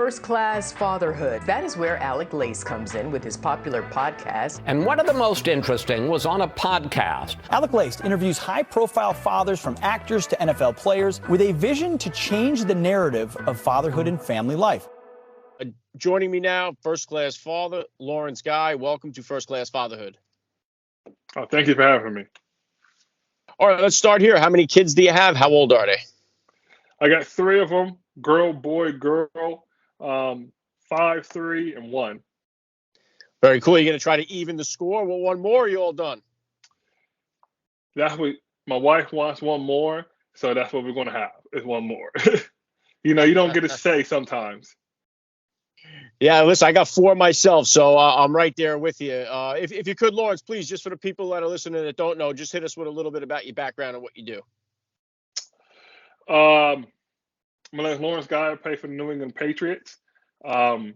First Class Fatherhood. That is where Alec Lace comes in with his popular podcast. And one of the most interesting was on a podcast. Alec Lace interviews high-profile fathers from actors to NFL players with a vision to change the narrative of fatherhood and family life. Joining me now, First Class Father, Lawrence Guy. Welcome to First Class Fatherhood. Oh, thank you for having me. All right, let's start here. How many kids do you have? How old are they? I got 3 of them, girl, boy, girl, 5, 3, and 1. Very cool. You're going to try to even the score? Well, one more, or you all done? That's what my wife wants, one more, so that's what we're going to have, is one more. You don't get to say sometimes. Yeah, listen, I got 4 myself, so I'm right there with you. If you could, Lawrence, please, just for the people that are listening that don't know, just hit us with a little bit about your background and what you do. My name is Lawrence Guy. I play for the New England Patriots. I'm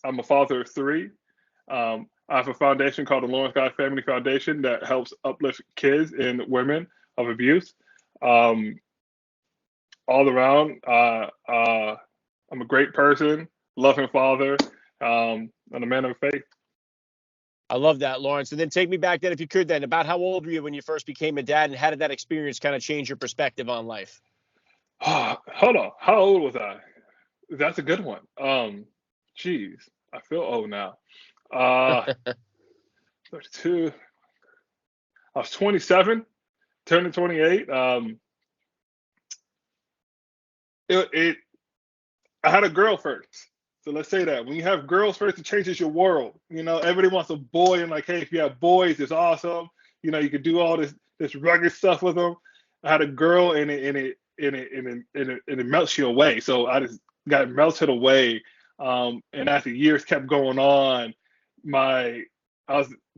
a father of 3. I have a foundation called the Lawrence Guy Family Foundation that helps uplift kids and women of abuse. All around, I'm a great person, loving father, and a man of faith. I love that, Lawrence. And then take me back then, if you could, then about how old were you when you first became a dad, and how did that experience kind of change your perspective on life? Hold on. How old was I? That's a good one. Geez, I feel old now. 32. I was 27, turning 28. I had a girl first. So let's say that when you have girls first, it changes your world. Everybody wants a boy, and like, hey, if you have boys, it's awesome. You can do all this rugged stuff with them. I had a girl, and it melts you away. So I just got melted away. And as the years kept going on, I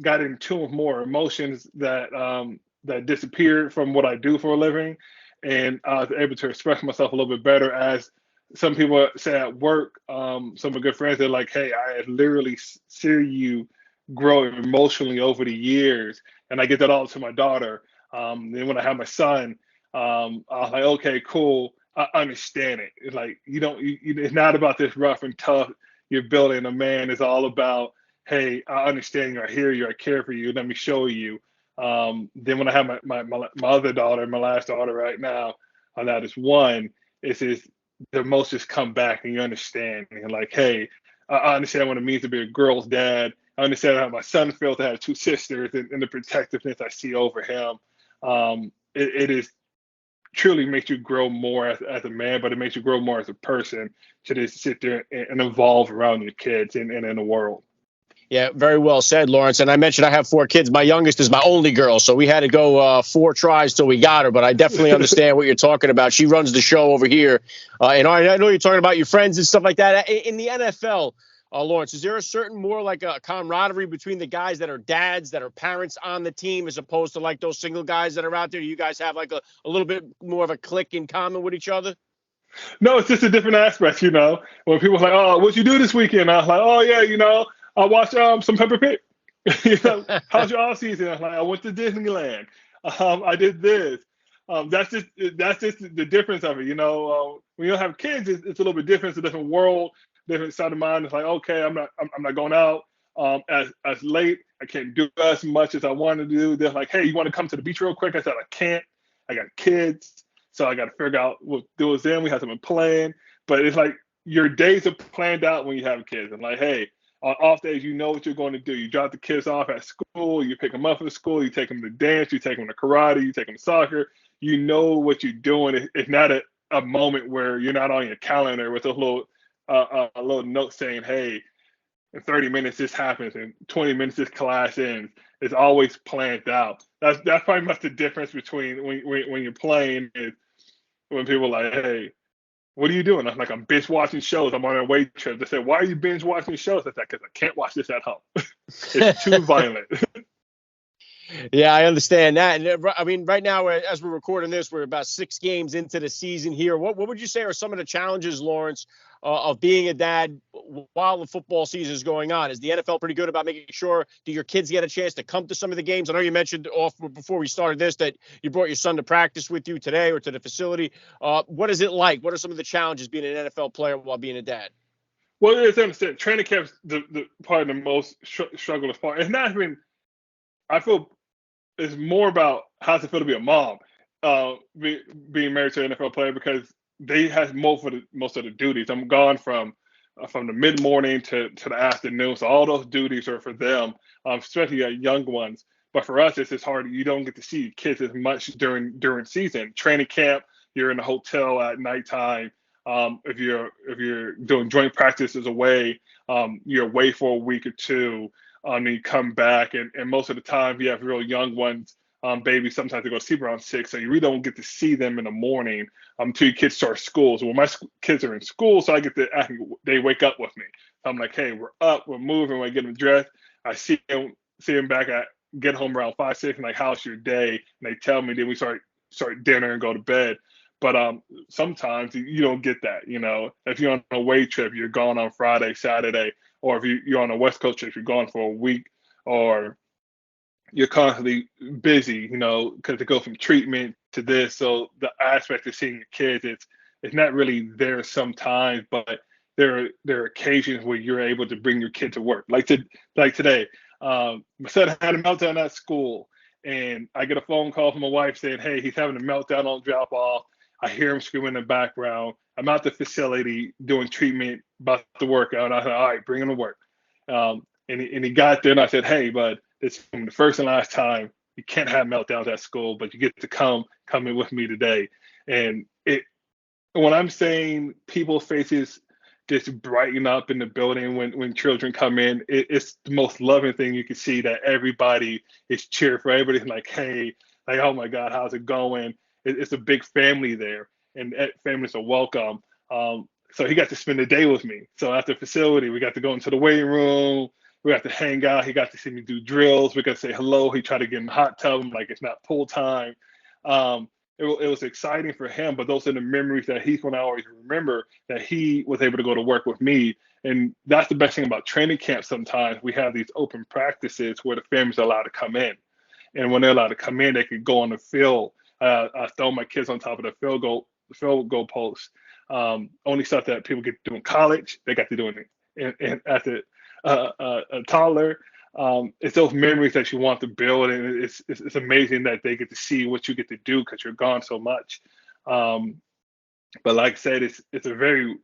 got in tune with more emotions that disappeared from what I do for a living, and I was able to express myself a little bit better. As some people say at work, some of my good friends, they're like, hey, I literally see you grow emotionally over the years. And I get that all to my daughter. Then when I have my son, I was like, okay, cool. I understand it. It's like, it's not about this rough and tough. You're building a man. It's all about, hey, I understand you. I hear you. I care for you. Let me show you. Then when I have my other daughter, my last daughter right now, that is 1, it's just, the emotions come back, and you understand. And you're like, hey, I understand what it means to be a girl's dad. I understand how my son feels to have 2 sisters, and the protectiveness I see over him. It is truly makes you grow more as a man, but it makes you grow more as a person to just sit there and evolve around your kids and in the world. Yeah, very well said, Lawrence. And I mentioned I have 4 kids. My youngest is my only girl, so we had to go 4 tries till we got her. But I definitely understand what you're talking about. She runs the show over here. And I know you're talking about your friends and stuff like that. In the NFL, Lawrence, is there a certain more like a camaraderie between the guys that are dads, that are parents on the team, as opposed to like those single guys that are out there? Do you guys have like a little bit more of a clique in common with each other? No, it's just a different aspect, When people are like, oh, what you do this weekend? I was like, oh, yeah, I watched some Peppa Pig. How's your off season? I was like, I went to Disneyland. I did this. That's just the difference of it. When you have kids, it's a little bit different. It's a different world, different side of mind. It's like, okay, I'm not going out as late. I can't do as much as I wanted to do. They're like, hey, you want to come to the beach real quick? I said, I can't. I got kids, so I got to figure out what do with them. We have something planned, but it's like your days are planned out when you have kids. And like, hey, on off days, you know what you're going to do. You drop the kids off at school, you pick them up from school, you take them to dance, you take them to karate, you take them to soccer. You know what you're doing. It's not a moment where you're not on your calendar with a little note saying, hey, in 30 minutes this happens, in 20 minutes this class ends. It's always planned out. That's probably much the difference between when you're playing is when people are like, hey, what are you doing? I'm like, I'm binge watching shows. I'm on a away trip. They said, why are you binge watching shows? I said, because I can't watch this at home. It's too violent. Yeah, I understand that. And I mean, right now, as we're recording this, we're about 6 games into the season here. What would you say are some of the challenges, Lawrence, of being a dad while the football season is going on? Is the NFL pretty good about making sure do your kids get a chance to come to some of the games? I know you mentioned before we started this that you brought your son to practice with you today or to the facility. What is it like? What are some of the challenges being an NFL player while being a dad? Well, it's understand training camp's the probably the most struggle part. It's not even. I feel it's more about how's it feel to be a mom, being married to an NFL player because they have most of the duties. I'm gone from the mid morning to the afternoon, so all those duties are for them, especially young ones. But for us, it's just hard. You don't get to see kids as much during season. Training camp, you're in a hotel at nighttime. If you're doing joint practices away, you're away for a week or two. And you come back, and most of the time, you have real young ones, babies. Sometimes they go to sleep around 6, so you really don't get to see them in the morning until your kids start school. So when my kids are in school, so they wake up with me. So I'm like, hey, we're up, we're moving, we're getting dressed. I see them back at get home around 5, 6, and like, how's your day? And they tell me, then we start dinner and go to bed. But sometimes you don't get that. If you're on a away trip, you're gone on Friday, Saturday, or if you're on a West Coast trip, you're gone for a week, or you're constantly busy, because it goes from treatment to this. So the aspect of seeing your kids, it's not really there sometimes, but there are occasions where you're able to bring your kid to work. Like today, my son had a meltdown at school, and I get a phone call from my wife saying, "Hey, he's having a meltdown on drop off." I hear him screaming in the background. I'm at the facility doing treatment, about to work out. I said, "All right, bring him to work." And he got there, and I said, "Hey, bud, this is the first and last time. You can't have meltdowns at school, but you get to come in with me today." And when I'm saying people's faces just brighten up in the building when children come in, it's the most loving thing you can see, that everybody is cheerful. Everybody's like, "Hey, like, oh my God, how's it going?" It's a big family there, and families are welcome. So he got to spend the day with me. So at the facility, we got to go into the weight room. We got to hang out. He got to see me do drills. We got to say hello. He tried to get in the hot tub. I'm like, it's not pool time. It was exciting for him, but those are the memories that he's going to always remember, that he was able to go to work with me. And that's the best thing about training camp. Sometimes we have these open practices where the families are allowed to come in. And when they're allowed to come in, they can go on the field. I throw my kids on top of the field goal post. Only stuff that people get to do in college, they got to do it at the a toddler. It's those memories that you want to build, and it's amazing that they get to see what you get to do because you're gone so much. But like I said, it's a very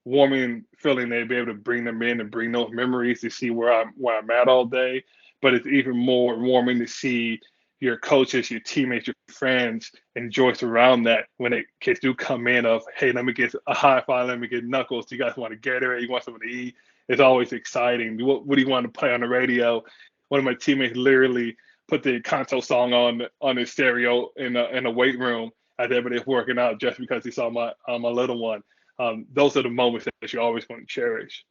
warming feeling to be able to bring them in and bring those memories to see where I'm at all day. But it's even more warming to see your coaches, your teammates, your friends enjoy around that when kids do come in of, "Hey, let me get a high five, let me get knuckles. Do you guys want to get it? You want something to eat?" It's always exciting. What do you want to play on the radio? One of my teammates literally put the console song on his stereo in a weight room as everybody's working out just because he saw my little one. Those are the moments that you always want to cherish.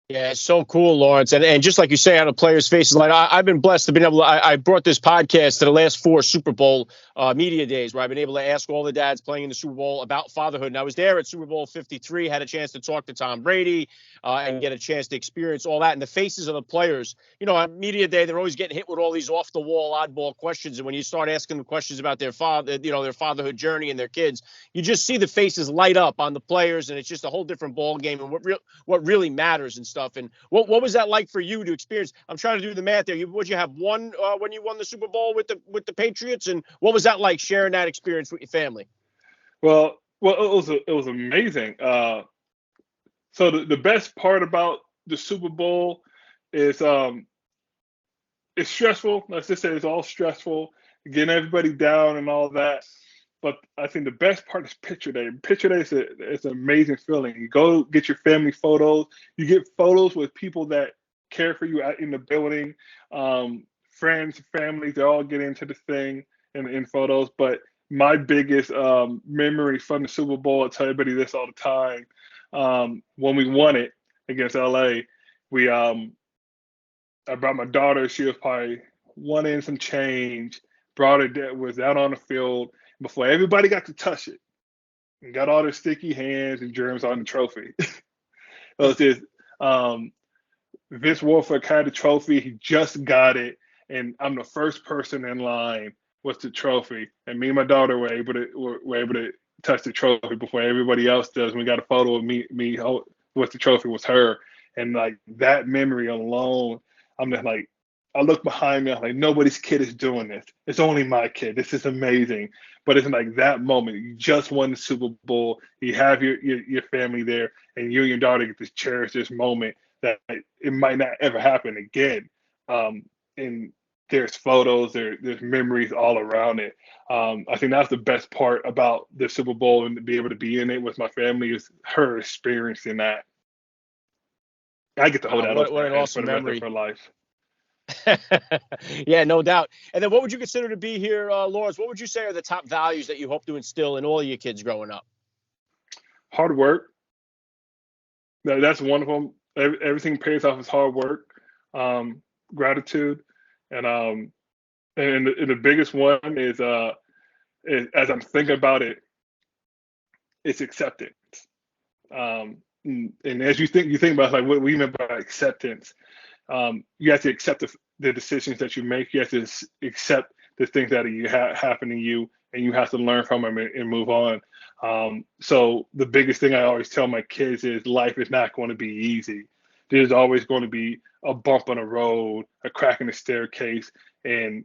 Yeah, it's so cool, Lawrence. And just like you say, on the players' faces, like I've been blessed to be able to, I brought this podcast to the last 4 Super Bowl media days where I've been able to ask all the dads playing in the Super Bowl about fatherhood. And I was there at Super Bowl 53, had a chance to talk to Tom Brady and get a chance to experience all that. And the faces of the players, on media day, they're always getting hit with all these off the wall, oddball questions. And when you start asking them questions about their their fatherhood journey and their kids, you just see the faces light up on the players. And it's just a whole different ball game and what really matters and stuff. And what was that like for you to experience? I'm trying to do the math there. Would you have won when you won the Super Bowl with the Patriots? And what was that like, sharing that experience with your family? Well, it was amazing. So the best part about the Super Bowl is it's stressful. Let's just say it's all stressful, getting everybody down and all that. But I think the best part is picture day. Picture day is an amazing feeling. You go get your family photos. You get photos with people that care for you out in the building. Friends, families, they all get into the thing in photos. But my biggest memory from the Super Bowl, I tell everybody this all the time. When we won it against LA, I brought my daughter. She was probably won in some change, brought it, was out on the field before everybody got to touch it and got all their sticky hands and germs on the trophy. It was just, Vince Wilfork had the trophy. He just got it, and I'm the first person in line with the trophy. And me and my daughter were able to touch the trophy before everybody else does. We got a photo of me with the trophy was her, and like that memory alone, I'm just like, I look behind me, I'm like, nobody's kid is doing this. It's only my kid. This is amazing. But it's like that moment. You just won the Super Bowl. You have your family there, and you and your daughter get to cherish this moment that it might not ever happen again. And there's photos, there's memories all around it. I think that's the best part about the Super Bowl, and to be able to be in it with my family is her experiencing that. I get to hold that up what an awesome for the rest memory of her life. Yeah, no doubt. And then what would you consider to be here, Lawrence? What would you say are the top values that you hope to instill in all of your kids growing up? Hard work. That's one of them. Everything pays off as hard work, gratitude, and the biggest one is as I'm thinking about it, it's acceptance. And as you think about like what we mean by acceptance, you have to accept the decisions that you make. You have to accept the things that happen to you, and you have to learn from them and move on. So the biggest thing I always tell my kids is life is not going to be easy. There's always going to be a bump on the road, a crack in the staircase, and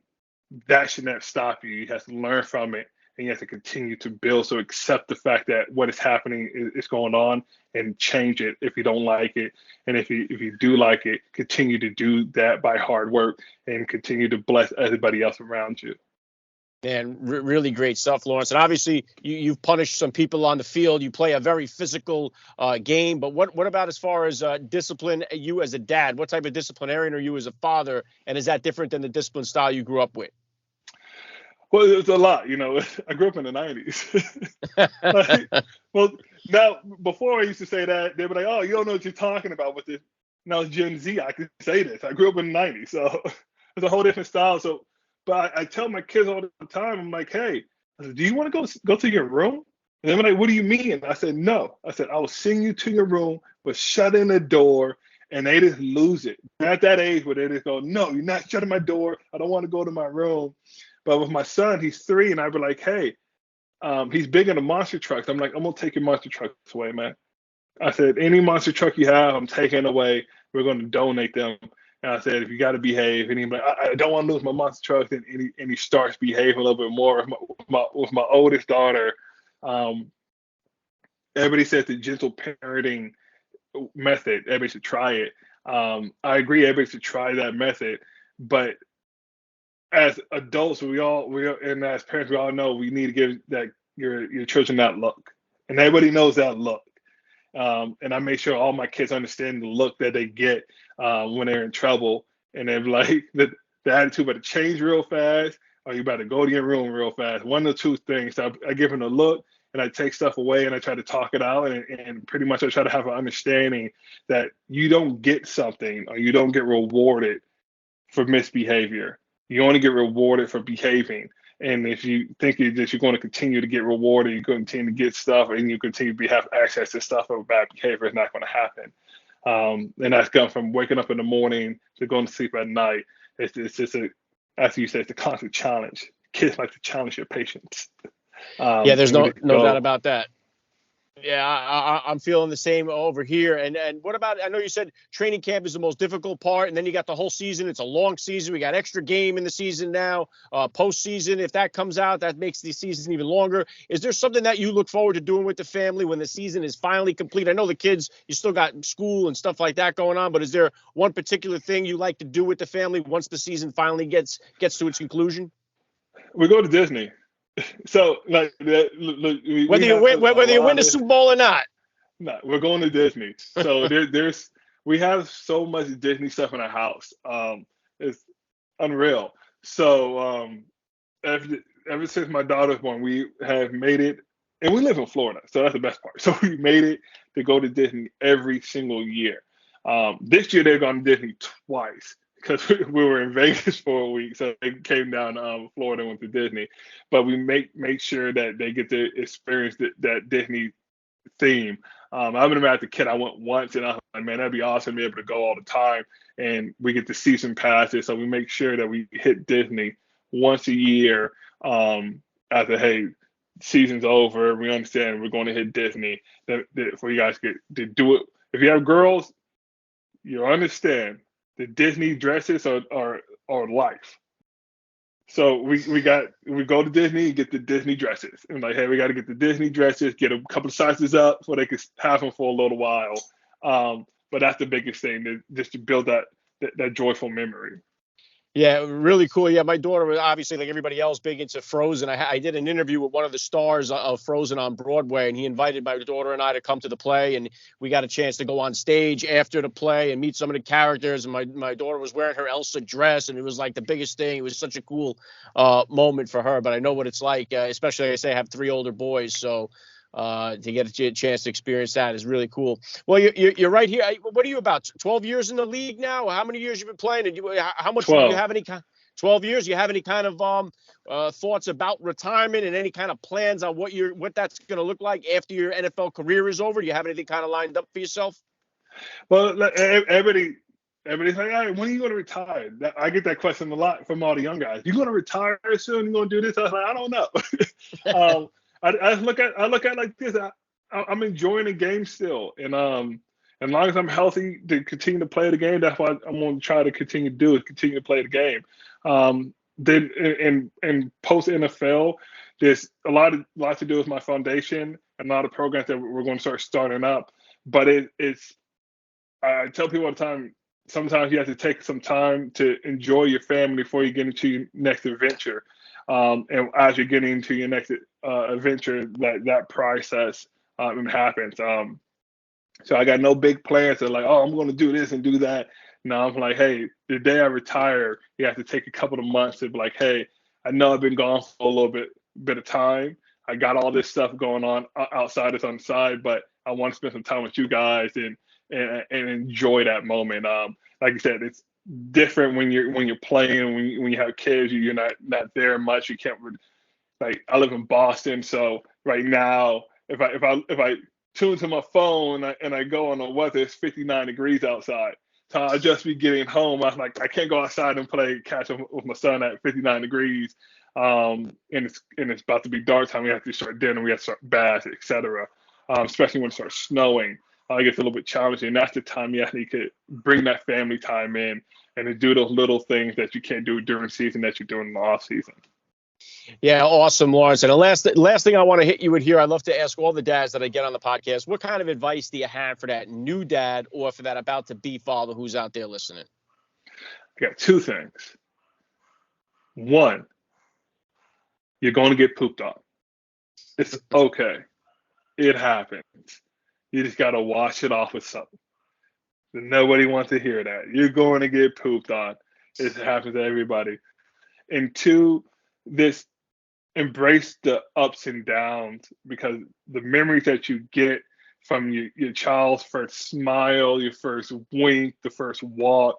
that should not stop you. You have to learn from it, and you have to continue to build. So accept the fact that what is happening is going on, and change it if you don't like it. And if you do like it, continue to do that by hard work and continue to bless everybody else around you. And really great stuff, Lawrence. And obviously, you've punished some people on the field. You play a very physical game. But what about as far as discipline? You as a dad, what type of disciplinarian are you as a father? And is that different than the discipline style you grew up with? Well, it's a lot. I grew up in the 90s. Well, now, before I used to say that, they were like, oh, you don't know what you're talking about with this. Now it's Gen Z. I can say this. I grew up in the 90s. So it's a whole different style. So, but I tell my kids all the time, I'm like, hey, I said, do you want to go to your room? And they're like, what do you mean? And I said, no. I said, I will send you to your room, but shut in the door. And they just lose it. They're at that age where they just go, no, you're not shutting my door. I don't want to go to my room. But with my son, he's 3, and I'd be like, hey, he's big into monster trucks. I'm like, I'm going to take your monster trucks away, man. I said, any monster truck you have, I'm taking away. We're going to donate them. And I said, if you got to behave. And he's like, I don't want to lose my monster trucks. And he starts behaving a little bit more. With my oldest daughter, everybody says the gentle parenting method. Everybody should try it. I agree, everybody should try that method. But as adults, and as parents, we all know we need to give that your children that look. And everybody knows that look. And I make sure all my kids understand the look that they get when they're in trouble. And they're like, the attitude better change real fast, or you better go to your room real fast. One of the two things. So I give them a look, and I take stuff away, and I try to talk it out. And pretty much I try to have an understanding that you don't get something, or you don't get rewarded for misbehavior. You only get rewarded for behaving. And if you think that you're going to continue to get rewarded, you're going to continue to get stuff, and you continue to have access to stuff of bad behavior, it's not going to happen. And that's gone from waking up in the morning to going to sleep at night. It's just as you say, it's a constant challenge. Kids like to challenge your patience. Yeah, there's no doubt about that. Yeah, I'm feeling the same over here. And what about, I know you said training camp is the most difficult part, and then you got the whole season. It's a long season. We got extra game in the season now. Postseason, if that comes out, that makes the season even longer. Is there something that you look forward to doing with the family when the season is finally complete? I know the kids, you still got school and stuff like that going on, but is there one particular thing you like to do with the family once the season finally gets to its conclusion? We go to Disney. So, like, whether you win the Super Bowl or not, no, we're going to Disney. So we have so much Disney stuff in our house. It's unreal. So ever since my daughter was born, we have made it, and we live in Florida, so that's the best part. So we made it to go to Disney every single year. This year they're going to Disney twice because we were in Vegas for a week, so they came down to Florida and went to Disney. But we make sure that they get to experience that Disney theme. I remember as a kid, I went once, and I was like, man, that'd be awesome to be able to go all the time. And we get the season passes, so we make sure that we hit Disney once a year. As a hey, season's over, we understand we're going to hit Disney. That for you guys to do it. If you have girls, you understand the Disney dresses are life. So we go to Disney and get the Disney dresses. And like, hey, we got to get the Disney dresses, get a couple of sizes up so they can have them for a little while. But that's the biggest thing, just to build that joyful memory. Yeah, really cool. Yeah, my daughter was obviously, like everybody else, big into Frozen. I did an interview with one of the stars of Frozen on Broadway, and he invited my daughter and I to come to the play, and we got a chance to go on stage after the play and meet some of the characters. And my daughter was wearing her Elsa dress, and it was like the biggest thing. It was such a cool moment for her. But I know what it's like, especially, like I say, I have 3 older boys, so to get a chance to experience that is really cool. Well, you're right here. What are you, about 12 years in the league now? How many years you've been playing? And how much 12. do you have 12 years? Do you have any kind of thoughts about retirement and any kind of plans on what that's going to look like after your NFL career is over? Do you have anything kind of lined up for yourself? Well, everybody's like, hey, when are you going to retire? I get that question a lot from all the young guys. You going to retire soon? You going to do this? I was like, I don't know. I look at it like this. I'm enjoying the game still, and as long as I'm healthy to continue to play the game, that's what I'm going to try to continue to do, is continue to play the game. Then in post NFL, there's a lot to do with my foundation and a lot of programs that we're going to start starting up. But I tell people all the time, sometimes you have to take some time to enjoy your family before you get into your next adventure. And as you're getting into your next adventure, that process happens. So I got no big plans that like, oh, I'm going to do this and do that. No, I'm like, hey, the day I retire, you have to take a couple of months to be like, hey, I know I've been gone for a little bit of time. I got all this stuff going on outside, on the side, but I want to spend some time with you guys and enjoy that moment. Like you said, it's different when you're playing. When you have kids, you're not there much. You can't like. I live in Boston, so right now, if I tune to my phone and I go on the weather, it's 59 degrees outside. So I'll just be getting home. I'm like, I can't go outside and play catch with my son at 59 degrees. And it's about to be dark time. We have to start dinner. We have to start baths, etc. Especially when it starts snowing. It gets a little bit challenging. And that's the time you could bring that family time in and to do those little things that you can't do during season that you do in the off season. Yeah, awesome, Lawrence. And the last thing I want to hit you with here, I'd love to ask all the dads that I get on the podcast, what kind of advice do you have for that new dad or for that about to be father who's out there listening? I got 2 things. 1, you're going to get pooped on. It's okay. It happens. You just got to wash it off with something. Nobody wants to hear that. You're going to get pooped on. It happens to everybody. And 2, this embrace the ups and downs, because the memories that you get from your child's first smile, your first wink, the first walk,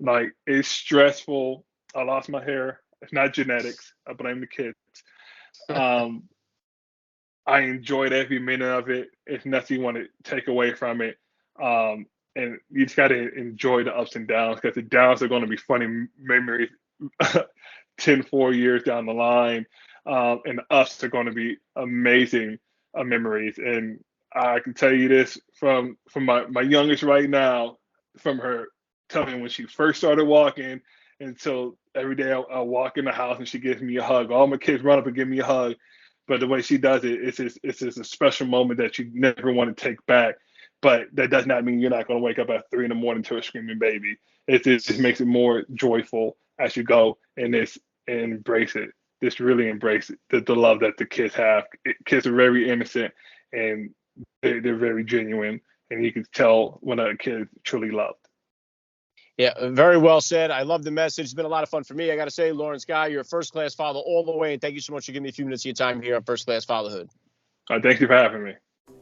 like, it's stressful. I lost my hair. It's not genetics. I blame the kids. I enjoyed every minute of it. It's nothing you want to take away from it. And you just got to enjoy the ups and downs, because the downs are going to be funny memories 4 years down the line. And the ups are going to be amazing memories. And I can tell you this from my youngest right now, from her telling me when she first started walking until every day I walk in the house and she gives me a hug. All my kids run up and give me a hug. But the way she does it, it's just a special moment that you never want to take back. But that does not mean you're not going to wake up at 3 a.m. to a screaming baby. It just makes it more joyful as you go and embrace it. Just really embrace it, the love that the kids have. Kids are very innocent and they're very genuine, and you can tell when a kid is truly loved. Yeah, very well said. I love the message. It's been a lot of fun for me. I got to say, Lawrence Guy, you're a first-class father all the way, and thank you so much for giving me a few minutes of your time here on First Class Fatherhood. Thank you for having me.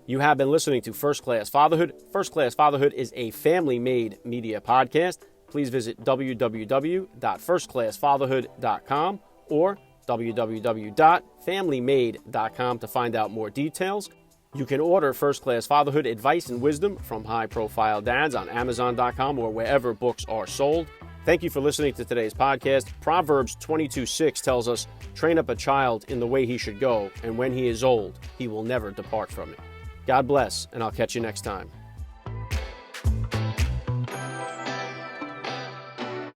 You have been listening to First Class Fatherhood. First Class Fatherhood is a family-made media podcast. please visit www.firstclassfatherhood.com or www.familymade.com to find out more details. You can order First Class Fatherhood Advice and Wisdom from high-profile dads on Amazon.com or wherever books are sold. Thank you for listening to today's podcast. Proverbs 22:6 tells us, train up a child in the way he should go, and when he is old, he will never depart from it. God bless, and I'll catch you next time.